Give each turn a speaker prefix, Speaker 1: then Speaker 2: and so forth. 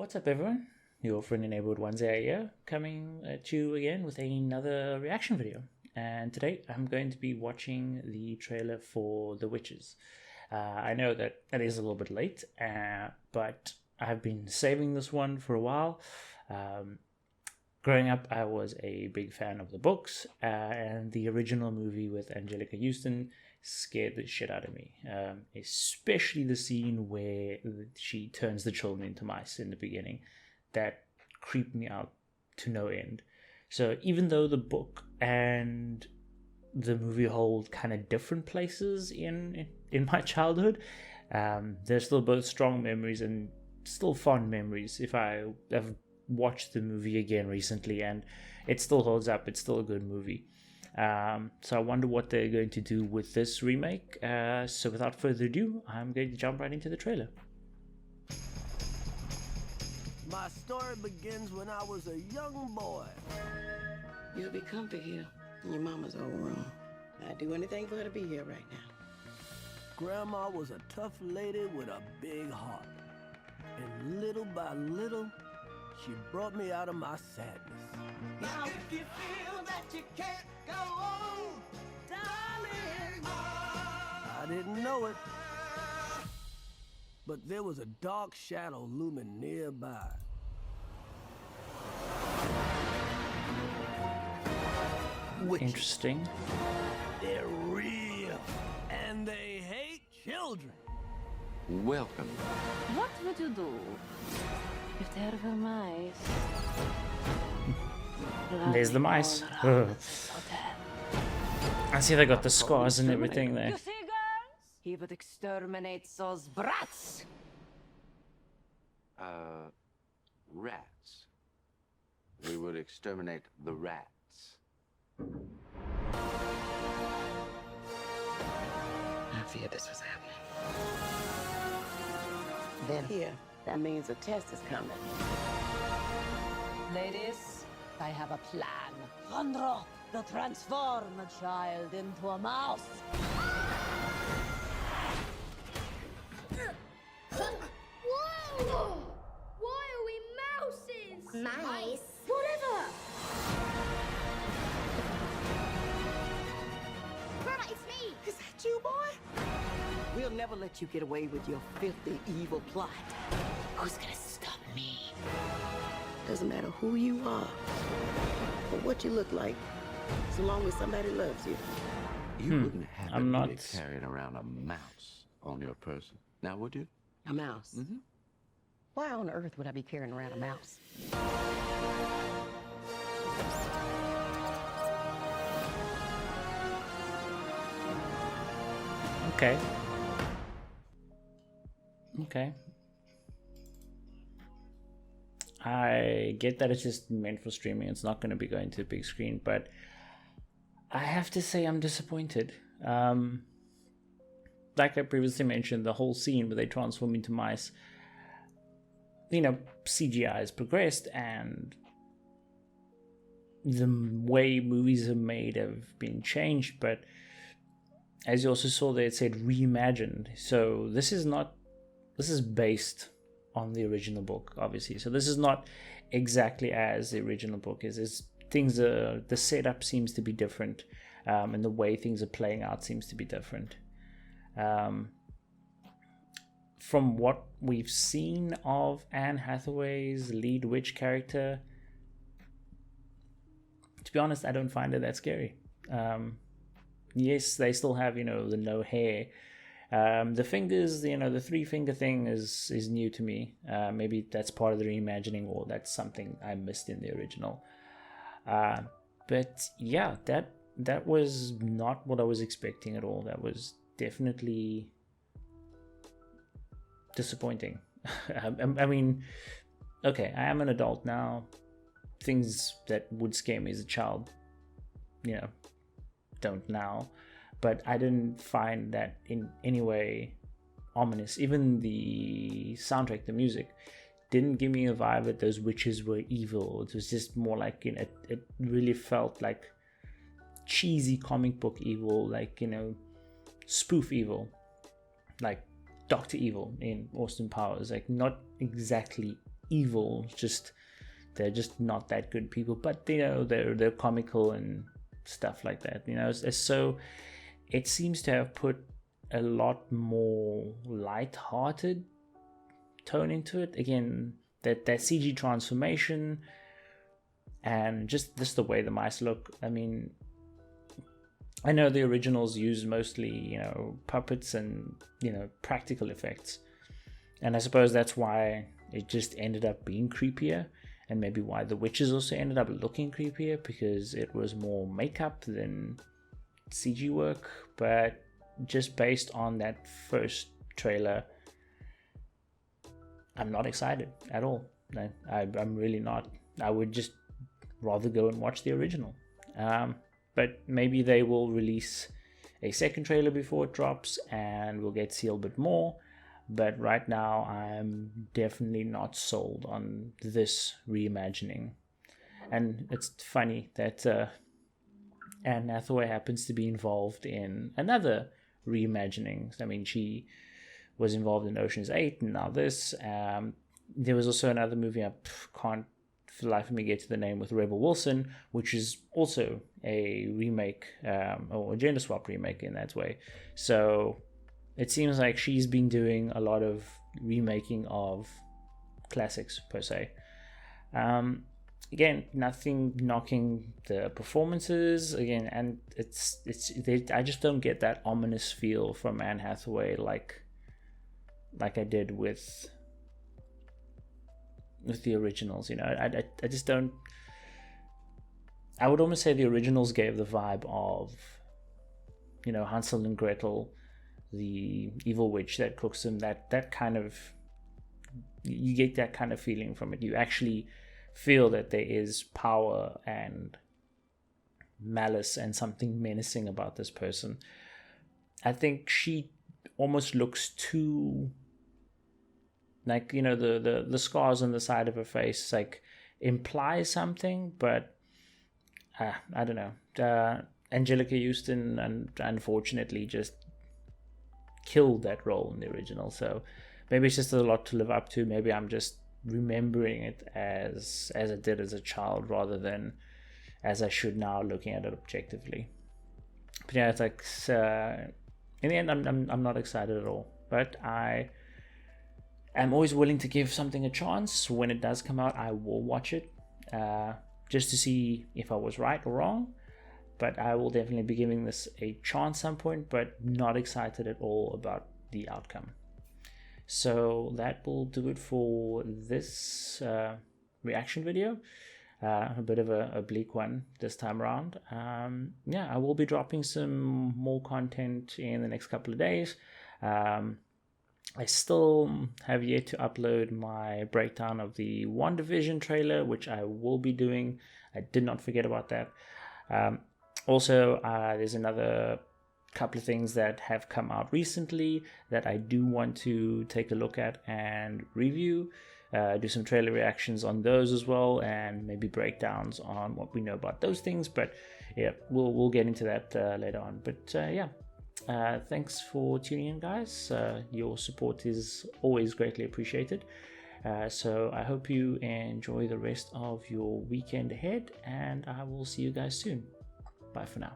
Speaker 1: What's up, everyone? Your friendly neighborhood Wednesday here, coming at you again with another reaction video. And today I'm going to be watching the trailer for The Witches. I know that it is a little bit late, but I've been saving this one for a while. Growing up, I was a big fan of the books, and the original movie with Angelica Houston scared the shit out of me, especially the scene where she turns the children into mice in the beginning. That creeped me out to no end. So even though the book and the movie hold kind of different places in my childhood, they're still both strong memories and still fond memories. If I have watched the movie again recently, and it still holds up, it's still a good movie. So I wonder what they're going to do with this remake. So without further ado, I'm going to jump right into the trailer.
Speaker 2: My story begins when I was a young boy.
Speaker 3: You'll be comfy here in your mama's old room. I'd do anything for her to be here right now.
Speaker 2: Grandma was a tough lady with a big heart. And little by little, she brought me out of my sadness.
Speaker 4: Now if you feel that you can't go on, darling,
Speaker 2: I didn't know it, but there was a dark shadow looming nearby. Witches.
Speaker 1: Interesting.
Speaker 2: They're real, and they hate children.
Speaker 5: Welcome.
Speaker 6: What would you do if there were mice?
Speaker 1: There's the mice.
Speaker 6: Bloody all around
Speaker 1: Ugh.
Speaker 6: this hotel.
Speaker 1: I see they got the scars and everything there.
Speaker 6: You see, girls? He would exterminate those brats.
Speaker 5: Rats. We would exterminate the rats.
Speaker 3: I feared this was happening. Then here, that means a test is coming.
Speaker 6: Ladies, I have a plan. Sandra, to transform a child into a mouse.
Speaker 7: Whoa! Why are we mouses?
Speaker 8: Mice?
Speaker 7: Whatever!
Speaker 8: Grandma, it's me! Is that you, boy?
Speaker 3: We'll never let you get away with your filthy, evil plot.
Speaker 8: Who's gonna stop me?
Speaker 3: Doesn't matter who you are or what you look like, so long as somebody loves you.
Speaker 5: You wouldn't have
Speaker 1: I'm
Speaker 5: to
Speaker 1: not-
Speaker 5: be carrying around a mouse on your person. Now, would you?
Speaker 3: A mouse.
Speaker 5: Mm-hmm.
Speaker 3: Why on earth would I be carrying around a mouse?
Speaker 1: Okay. Okay. I get that it's just meant for streaming. It's not going to be going to the big screen, but I have to say I'm disappointed. Like I previously mentioned, the whole scene where they transform into mice, CGI has progressed and the way movies are made have been changed, but as you also saw there, it said reimagined. So this is based on the original book, obviously. So this is not exactly as the original book is. The setup seems to be different, and the way things are playing out seems to be different. From what we've seen of Anne Hathaway's lead witch character, to be honest, I don't find it that scary. Yes, they still have, the no hair. The fingers, the 3-finger thing is new to me. Maybe that's part of the reimagining, or that's something I missed in the original. But yeah, that was not what I was expecting at all. That was definitely disappointing. I mean, okay, I am an adult now. Things that would scare me as a child, don't now. But I didn't find that in any way ominous. Even the soundtrack, the music, didn't give me a vibe that those witches were evil. It was just more like, it really felt like cheesy comic book evil, like, spoof evil, like Dr. Evil in Austin Powers, like not exactly evil. Just they're just not that good people. But you know, they're comical and stuff like that. You know, so it seems to have put a lot more light-hearted tone into it. Again, that CG transformation and just the way the mice look. I mean, I know the originals use mostly, you know, puppets and, you know, practical effects. And I suppose that's why it just ended up being creepier, and maybe why the witches also ended up looking creepier, because it was more makeup than CG work. But just based on that first trailer, I'm not excited at all. I'm really not. I would just rather go and watch the original. But maybe they will release a second trailer before it drops and we'll get to see a little bit more. But right now, I'm definitely not sold on this reimagining. And it's funny that Anne Hathaway happens to be involved in another reimagining. I mean, she was involved in Ocean's 8 and now this. There was also another movie, I can't for the life of me get to the name, with Rebel Wilson, which is also a remake, or a gender swap remake in that way. So it seems like she's been doing a lot of remaking of classics per se. Again, nothing knocking the performances again, and I just don't get that ominous feel from Anne Hathaway like I did with the originals. You know, I just don't. I would almost say the originals gave the vibe of, you know, Hansel and Gretel, the evil witch that cooks them. That kind of, you get that kind of feeling from it. You actually feel that there is power and malice and something menacing about this person. I think she almost looks too, like, you know, the scars on the side of her face like imply something, but I don't know. Angelica Houston unfortunately just killed that role in the original, so maybe it's just a lot to live up to. Maybe I'm just remembering it as I did as a child rather than as I should now, looking at it objectively. But yeah, it's like in the end, I'm not excited at all. But I am always willing to give something a chance. When it does come out, I will watch it just to see if I was right or wrong. But I will definitely be giving this a chance some point, but not excited at all about the outcome. So that will do it for this reaction video. A bit of a bleak one this time around. Yeah, I will be dropping some more content in the next couple of days. I still have yet to upload my breakdown of the WandaVision trailer, which I will be doing. I did not forget about that. Also, there's another couple of things that have come out recently that I do want to take a look at and review. Do some trailer reactions on those as well, and maybe breakdowns on what we know about those things. But yeah, we'll get into that later on. But yeah, thanks for tuning in, guys. Your support is always greatly appreciated. So I hope you enjoy the rest of your weekend ahead, and I will see you guys soon. Bye for now.